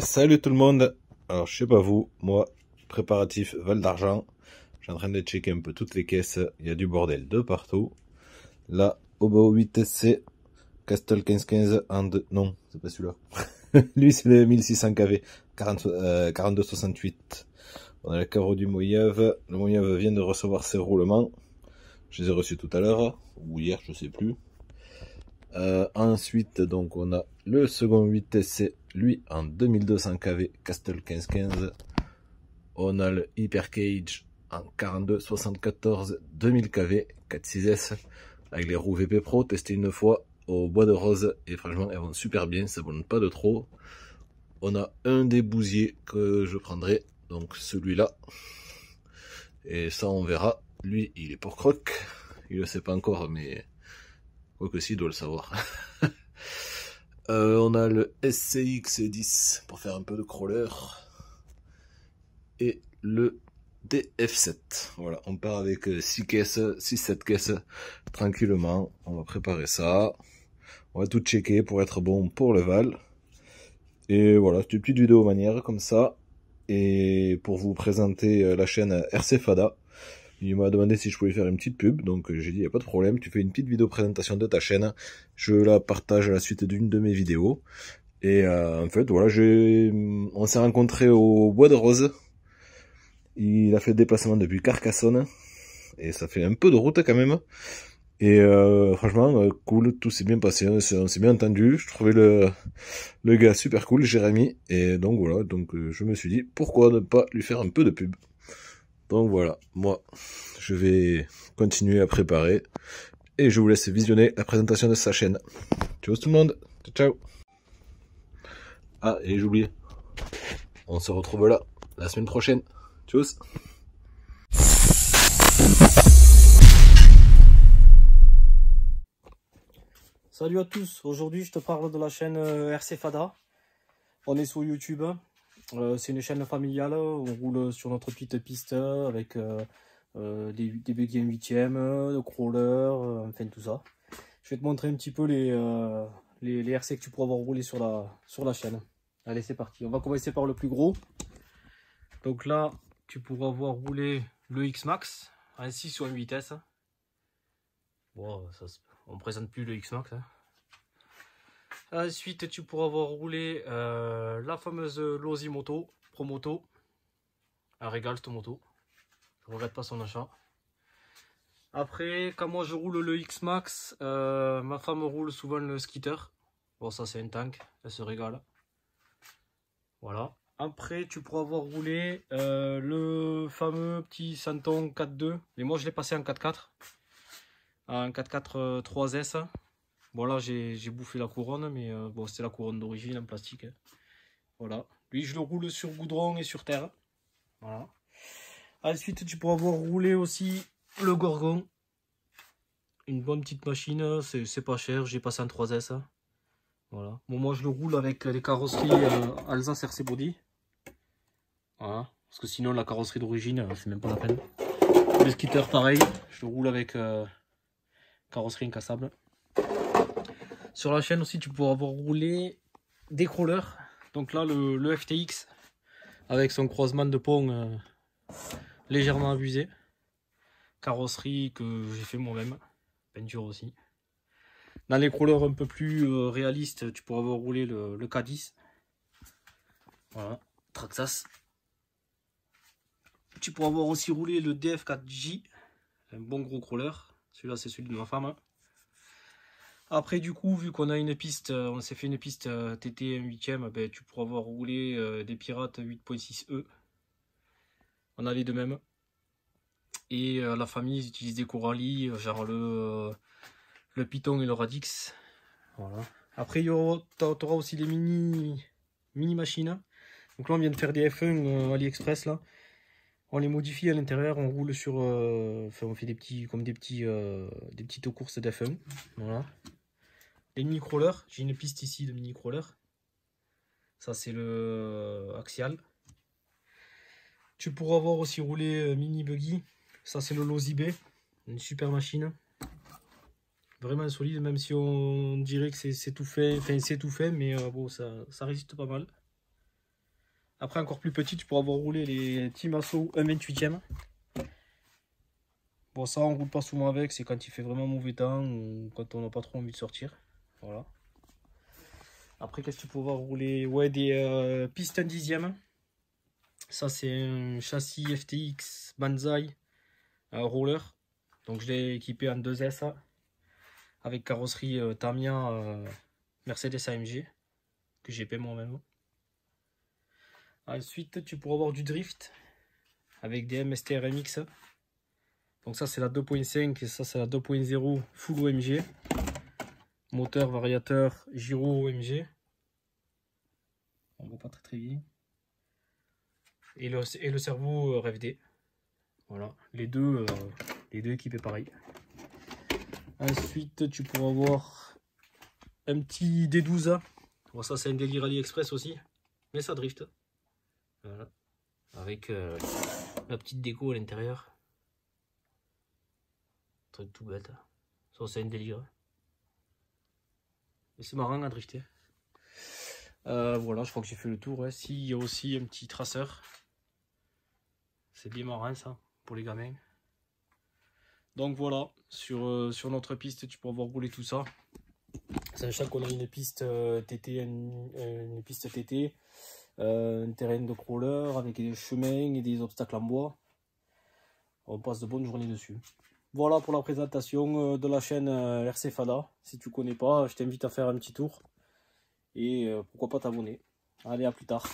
Salut tout le monde. Alors je sais pas vous, moi, préparatif Val d'Argent. Je suis en train de checker un peu toutes les caisses. Il y a du bordel de partout. Là, Obo 8SC, Castle 1515 en deux. Non, c'est pas celui-là. Lui c'est le 1600 kV, 4268. On a le carreau du Moyave. Le Moyave vient de recevoir ses roulements. Je les ai reçus tout à l'heure, ou hier, je sais plus. Ensuite, donc, on a le second 8SC, lui, en 2200 kV, Castle 1515. On a le Hyper Cage en 4274 2000 kV, 4.6S, avec les roues VP Pro, testé une fois au bois de rose, et franchement, elles vont super bien, ça ne pas de trop. On a un des bousiers que je prendrai, donc celui-là. Et ça, on verra. Lui, il est pour croc. Il le sait pas encore, mais quoique si, il doit le savoir. On a le SCX 10 pour faire un peu de crawler. Et le DF7. Voilà, on part avec 6 caisses, 6-7 caisses tranquillement. On va préparer ça. On va tout checker pour être bon pour le Val. Et voilà, c'est une petite vidéo manière comme ça. Et pour vous présenter la chaîne RC Fada. Il m'a demandé si je pouvais faire une petite pub, donc j'ai dit il n'y a pas de problème, tu fais une petite vidéo présentation de ta chaîne, je la partage à la suite d'une de mes vidéos. Et en fait voilà, on s'est rencontrés au Bois de Rose. Il a fait le déplacement depuis Carcassonne, et ça fait un peu de route quand même. Et franchement, cool, tout s'est bien passé, on s'est bien entendu, je trouvais le gars super cool, Jérémy, et donc voilà, donc je me suis dit, pourquoi ne pas lui faire un peu de pub. Donc voilà, moi, je vais continuer à préparer, et je vous laisse visionner la présentation de sa chaîne. Ciao tout le monde, ciao. Ah, et j'ai oublié, on se retrouve là, la semaine prochaine. Tchuss. Salut à tous, aujourd'hui je te parle de la chaîne RC Fada. On est sur YouTube, c'est une chaîne familiale, on roule sur notre petite piste avec des buggy en 8ème, de crawler, enfin tout ça. Je vais te montrer un petit peu les RC que tu pourras avoir roulé sur la chaîne. Allez, c'est parti, on va commencer par le plus gros. Donc là, tu pourras avoir roulé le X-Max, un 6 ou un 8S. Bon, on ne présente plus le X-Max. Hein. Ensuite, tu pourras avoir roulé la fameuse Losi Moto, Promoto. Un régal cette moto. Je ne regrette pas son achat. Après, quand moi je roule le X-Max, ma femme roule souvent le Skitter. Bon, ça c'est un tank, elle se régale. Voilà. Après, tu pourras avoir roulé le fameux petit Santon 4.2. Mais moi je l'ai passé en 4.4. En 4.4 3S. Bon là j'ai bouffé la couronne, mais bon c'était la couronne d'origine en plastique. Hein. Voilà. Lui je le roule sur goudron et sur terre. Voilà. Ensuite tu pourras avoir roulé aussi le Gorgon. Une bonne petite machine, c'est pas cher, j'ai passé en 3S. Voilà. Bon moi je le roule avec les carrosseries Alsace RC Body. Voilà. Parce que sinon la carrosserie d'origine c'est même pas la peine. Le Skitter pareil, je le roule avec carrosserie incassable. Sur la chaîne aussi, tu pourras avoir roulé des crawlers. Donc là, le FTX avec son croisement de pont légèrement abusé. Carrosserie que j'ai fait moi-même. Peinture aussi. Dans les crawlers un peu plus réalistes, tu pourras avoir roulé le K10. Voilà, Traxxas. Tu pourras avoir aussi roulé le DF4J. Un bon gros crawler. Celui-là, c'est celui de ma femme. Après du coup, vu qu'on a une piste, on s'est fait une piste TT 8ème, ben, tu pourras avoir roulé des Pirates 8.6E. On a les deux mêmes. Et la famille ils utilisent des Coralie, genre le Python et le Radix. Voilà. Après, tu auras aussi des mini machines. Donc là, on vient de faire des F1 AliExpress là. On les modifie à l'intérieur, on roule sur, enfin, on fait des petites courses d'F1. Voilà. Les mini crawlers, j'ai une piste ici de mini crawler. Ça c'est le axial. Tu pourras avoir aussi roulé mini buggy. Ça c'est le Losi B, une super machine. Vraiment solide, même si on dirait que c'est tout fait. Enfin c'est tout fait, mais bon ça résiste pas mal. Après, encore plus petit, tu pourras avoir roulé les Timasso 1/28e. Bon, ça, on roule pas souvent avec, c'est quand il fait vraiment mauvais temps ou quand on n'a pas trop envie de sortir. Voilà. Après, qu'est-ce que tu peux avoir roulé? Ouais, des pistons 10e. Ça, c'est un châssis FTX Banzai roller. Donc, je l'ai équipé en 2S avec carrosserie Tamiya Mercedes AMG que j'ai payé moi-même. Ensuite, tu pourras avoir du drift avec des MST RMX. Donc ça, c'est la 2.5 et ça, c'est la 2.0 full OMG. Moteur, variateur, gyro OMG. On voit pas très bien. Et le cerveau RFD. Voilà, les deux équipés pareil. Ensuite, tu pourras avoir un petit D12. Bon, ça, c'est un délire AliExpress aussi, mais ça drift. Voilà. Avec la petite déco à l'intérieur. Truc tout bête. Ça, c'est un délire. Et c'est marrant à drifter. Voilà, je crois que j'ai fait le tour. Ouais. Si, il y a aussi un petit traceur. C'est bien marrant ça, pour les gamins. Donc voilà, sur notre piste, tu pourras voir rouler tout ça. Sachant qu'on a une piste TT, une piste TT, un terrain de crawler avec des chemins et des obstacles en bois. On passe de bonnes journées dessus. Voilà pour la présentation de la chaîne RC Fada. Si tu connais pas, je t'invite à faire un petit tour. Et pourquoi pas t'abonner. Allez, à plus tard.